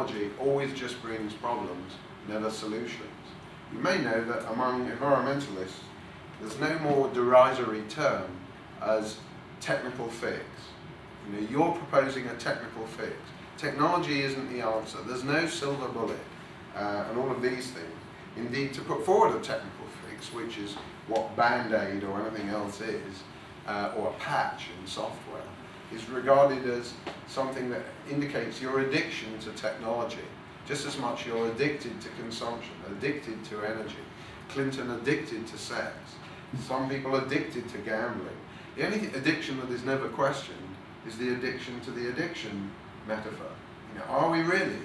technology always just brings problems, never solutions. You may know that among environmentalists, there's no more derisory term as technical fix. You know, you're proposing a technical fix. Technology isn't the answer. There's no silver bullet, and all of these things. Indeed, to put forward a technical fix, which is what Band-Aid or anything else is, or a patch in software, is regarded as something that indicates your addiction to technology. Just as much you're addicted to consumption, addicted to energy. Clinton addicted to sex. Some people addicted to gambling. The only addiction that is never questioned is the addiction to the addiction metaphor. You know, are we really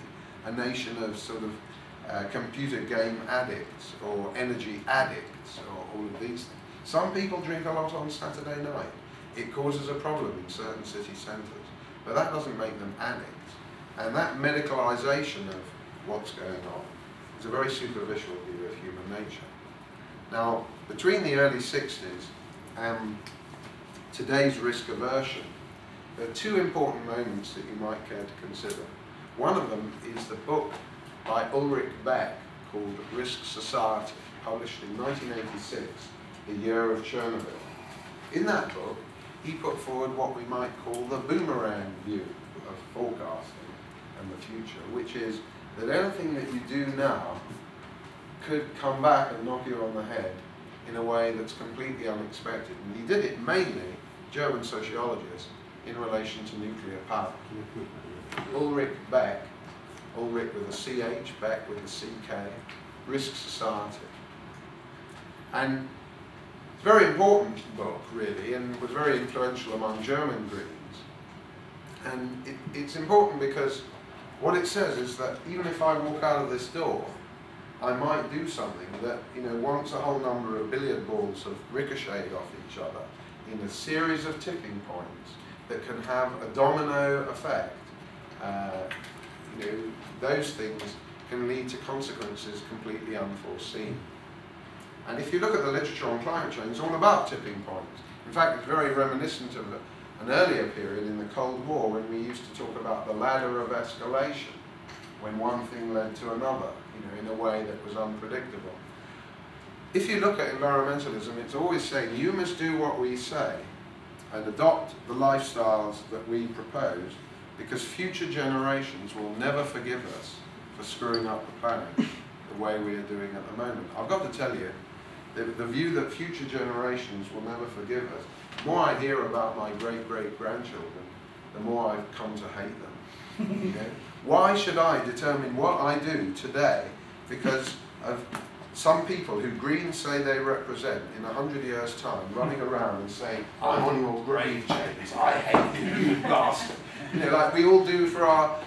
a nation of sort of computer game addicts or energy addicts or all of these things? Some people drink a lot on Saturday night. It causes a problem in certain city centres, but that doesn't make them addicts. And that medicalisation of what's going on is a very superficial view of human nature. Now, between the early 60s and today's risk aversion, there are two important moments that you might care to consider. One of them is the book by Ulrich Beck called Risk Society, published in 1986, the year of Chernobyl. In that book, he put forward what we might call the boomerang view of forecasting and the future, which is that anything that you do now could come back and knock you on the head in a way that's completely unexpected. And he did it mainly, German sociologist, in relation to nuclear power. Ulrich Beck, Ulrich with a CH, Beck with a CK, Risk Society. And it's a very important book, really, and was very influential among German Greens. And it's important because what it says is that even if I walk out of this door, I might do something that, you know, once a whole number of billiard balls have ricocheted off each other in a series of tipping points that can have a domino effect. You know, those things can lead to consequences completely unforeseen. And if you look at the literature on climate change, it's all about tipping points. In fact, it's very reminiscent of an earlier period in the Cold War when we used to talk about the ladder of escalation, when one thing led to another, you know, in a way that was unpredictable. If you look at environmentalism, it's always saying you must do what we say and adopt the lifestyles that we propose, because future generations will never forgive us for screwing up the planet the way we are doing at the moment. I've got to tell you, the view that future generations will never forgive us, the more I hear about my great-great-grandchildren, the more I've come to hate them. You know? Why should I determine what I do today because of some people who Greens say they represent in 100 years' time running around and saying, I'm on your grave, James, I hate you, you bastard. You know, like we all do for our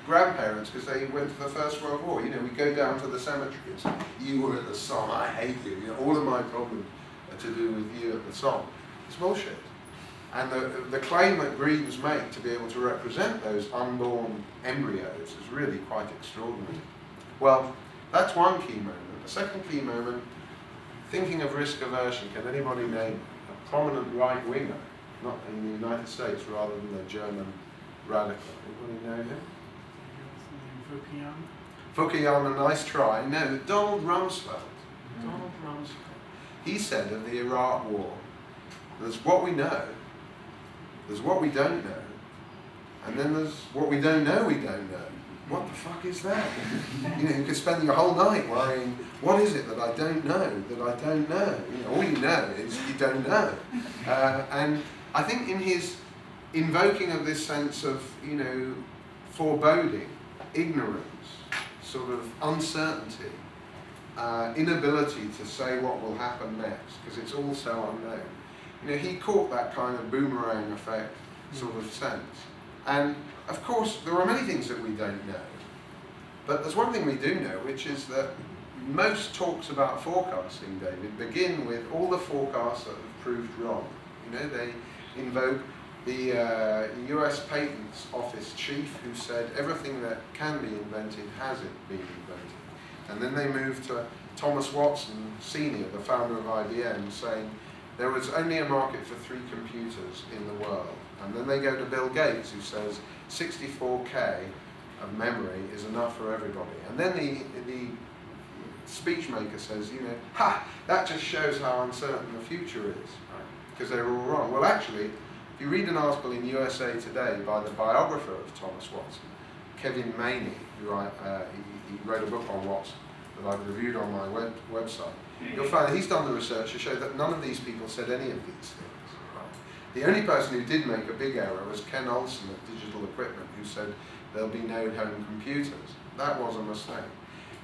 grandparents because they went to the First World War. You know, we go down to the cemetery and say, you were at the Somme, I hate you. You know, all of my problems are to do with you at the Somme. It's bullshit. And the claim that Greens make to be able to represent those unborn embryos is really quite extraordinary. Well, that's one key moment. The second key moment, thinking of risk aversion, can anybody name a prominent right-winger, not in the United States rather than the German radical? Anybody know him? Fukuyama, a nice try. No, Donald Rumsfeld. Donald Rumsfeld. He said of the Iraq War, there's what we know, there's what we don't know, and then there's what we don't know we don't know. What the fuck is that? You know, you could spend your whole night worrying, what is it that I don't know, that I don't know? You know, all you know is you don't know. And I think in his invoking of this sense of, you know, foreboding, ignorance, sort of uncertainty, inability to say what will happen next, because it's all so unknown. You know, he caught that kind of boomerang effect sort of sense. And of course, there are many things that we don't know. But there's one thing we do know, which is that most talks about forecasting, David, begin with all the forecasts that have proved wrong. You know, they invoke the US Patents Office chief who said everything that can be invented has it been invented. And then they move to Thomas Watson Sr., the founder of IBM, saying there was only a market for 3 computers in the world. And then they go to Bill Gates, who says 64K of memory is enough for everybody. And then the speech maker says, you know, ha, that just shows how uncertain the future is, right? Because they were all wrong. Well, actually, if you read an article in USA Today by the biographer of Thomas Watson, Kevin Maney, who he wrote a book on Watson that I've reviewed on my website, you'll find that he's done the research to show that none of these people said any of these things. Right? The only person who did make a big error was Ken Olsen at Digital Equipment, who said there'll be no home computers. That was a mistake.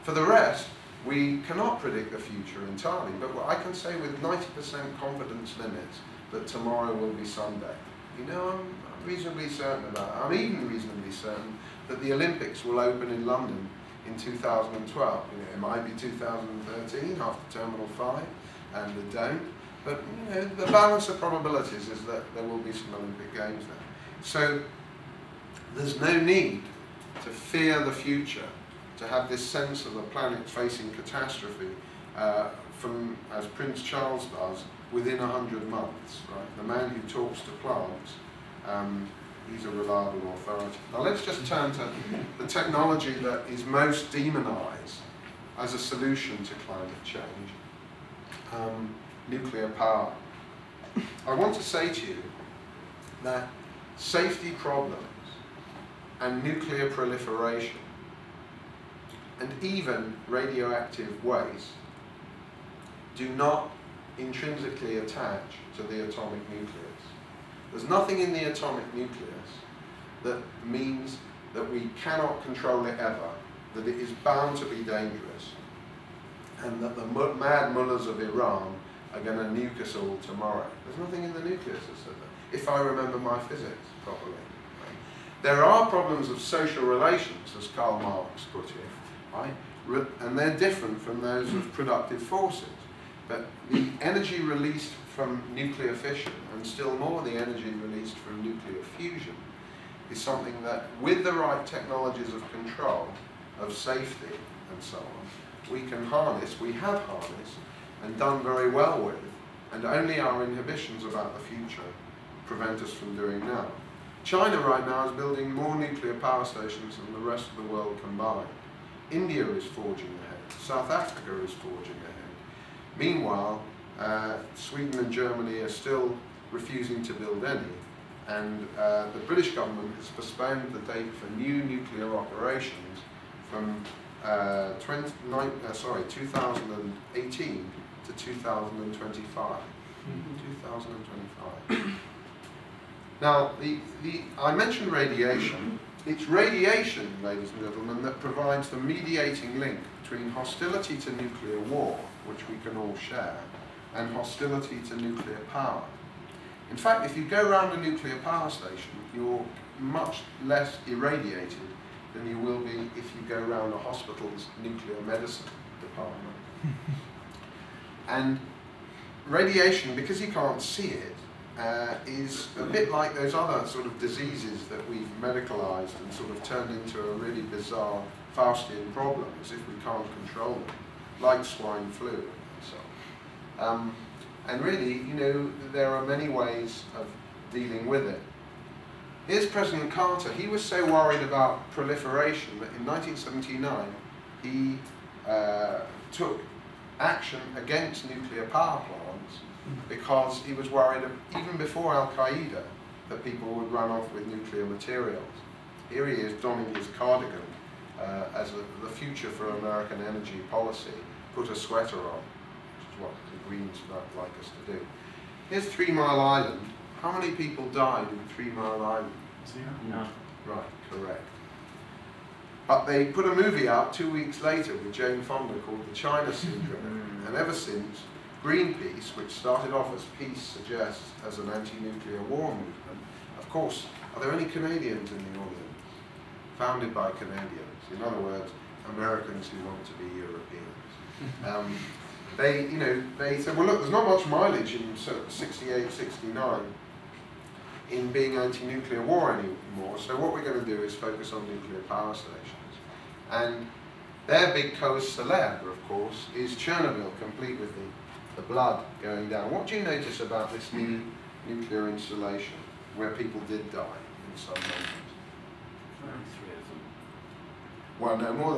For the rest, we cannot predict the future entirely, but I can say with 90% confidence limits that tomorrow will be Sunday. You know, I'm reasonably certain about it. I'm even reasonably certain that the Olympics will open in London in 2012. You know, it might be 2013 after Terminal 5, and they don't. But you know, the balance of probabilities is that there will be some Olympic Games there. So there's no need to fear the future, to have this sense of the planet facing catastrophe from, as Prince Charles does, within 100 months. Right? The man who talks to plants, he's a reliable authority. Now let's just turn to the technology that is most demonized as a solution to climate change, nuclear power. I want to say to you that safety problems and nuclear proliferation and even radioactive waste do not intrinsically attach to the atomic nucleus. There's nothing in the atomic nucleus that means that we cannot control it ever, that it is bound to be dangerous, and that the mad mullahs of Iran are going to nuke us all tomorrow. There's nothing in the nucleus that says that, if I remember my physics properly. There are problems of social relations, as Karl Marx put it, right? And they're different from those of productive forces. But the energy released from nuclear fission, and still more the energy released from nuclear fusion, is something that, with the right technologies of control, of safety, and so on, we can harness, we have harnessed, and done very well with, and only our inhibitions about the future prevent us from doing now. China right now is building more nuclear power stations than the rest of the world combined. India is forging ahead. South Africa is forging ahead. Meanwhile, Sweden and Germany are still refusing to build any, and the British government has postponed the date for new nuclear operations from 2018 to 2025. 2025. Now, I mentioned radiation. It's radiation, ladies and gentlemen, that provides the mediating link between hostility to nuclear war, which we can all share, and hostility to nuclear power. In fact, if you go around a nuclear power station, you're much less irradiated than you will be if you go around a hospital's nuclear medicine department. And radiation, because you can't see it, is a bit like those other sort of diseases that we've medicalized and sort of turned into a really bizarre Faustian problems if we can't control them, like swine flu and so on. And really, you know, there are many ways of dealing with it. Here's President Carter. He was so worried about proliferation that in 1979 he took action against nuclear power plants because he was worried, even before Al-Qaeda, that people would run off with nuclear materials. Here he is donning his cardigan as the future for American energy policy. Put a sweater on, which is what the Greens like us to do. Here's 3 Mile Island. How many people died in 3 Mile Island? 0. No. Right, correct. But they put a movie out 2 weeks later with Jane Fonda called The China Syndrome. And ever since, Greenpeace, which started off as Peace Suggests as an anti-nuclear war movement, of course, are there any Canadians in the audience? Founded by Canadians. In other words, Americans who want to be Europeans. They said, well look, there's not much mileage in 68, 69 in being anti-nuclear war anymore, so what we're going to do is focus on nuclear power stations. And their big cause célèbre, of course, is Chernobyl, complete with the blood going down. What do you notice about this new nuclear installation, where people did die in some moments? 3 of them. Well, no more